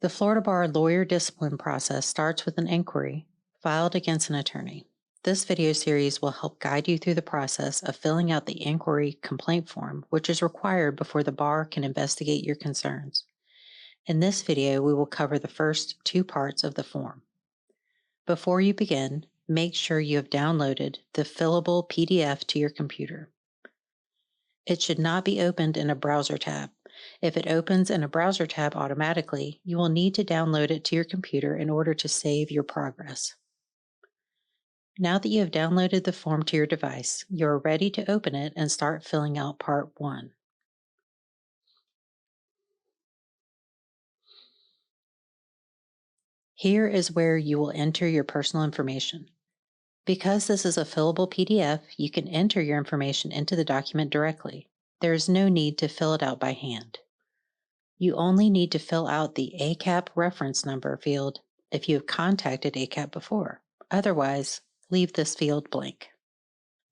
The Florida Bar lawyer discipline process starts with an inquiry filed against an attorney. This video series will help guide you through the process of filling out the inquiry complaint form, which is required before the bar can investigate your concerns. In this video, we will cover the first two parts of the form. Before you begin, make sure you have downloaded the fillable PDF to your computer. It should not be opened in a browser tab. If it opens in a browser tab automatically, you will need to download it to your computer in order to save your progress. Now that you have downloaded the form to your device, you are ready to open it and start filling out Part 1. Here is where you will enter your personal information. Because this is a fillable PDF, you can enter your information into the document directly. There is no need to fill it out by hand. You only need to fill out the ACAP reference number field if you have contacted ACAP before. Otherwise, leave this field blank.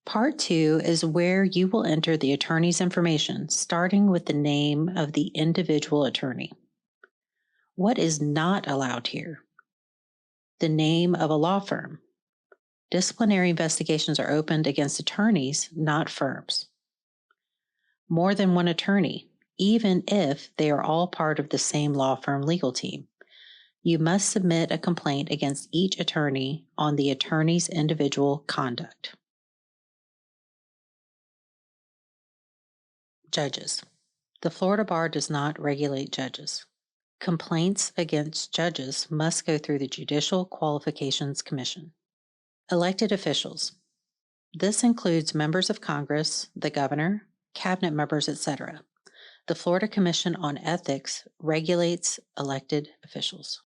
Part 2 is where you will enter the attorney's information, starting with the name of the individual attorney. What is not allowed here? The name of a law firm. Disciplinary investigations are opened against attorneys, not firms. More than one attorney, even if they are all part of the same law firm legal team. You must submit a complaint against each attorney on the attorney's individual conduct. Judges. The Florida Bar does not regulate judges. Complaints against judges must go through the Judicial Qualifications Commission. Elected officials. This includes members of Congress, the governor, cabinet members, etc. The Florida Commission on Ethics regulates elected officials.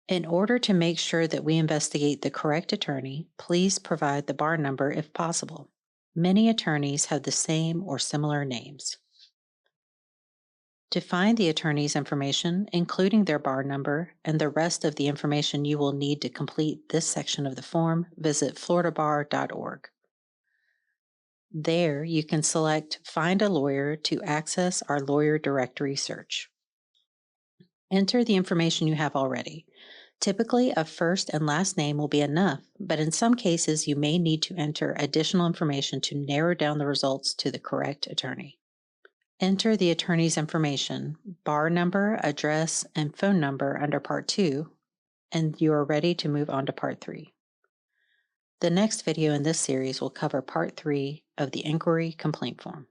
In order to make sure that we investigate the correct attorney, please provide the bar number if possible. Many attorneys have the same or similar names. To find the attorney's information, including their bar number and the rest of the information you will need to complete this section of the form, visit floridabar.org. There, you can select Find a Lawyer to access our lawyer directory search. Enter the information you have already. Typically, a first and last name will be enough, but in some cases, you may need to enter additional information to narrow down the results to the correct attorney. Enter the attorney's information, bar number, address, and phone number under Part 2, and you are ready to move on to Part 3. The next video in this series will cover Part 3 of the Inquiry Complaint Form.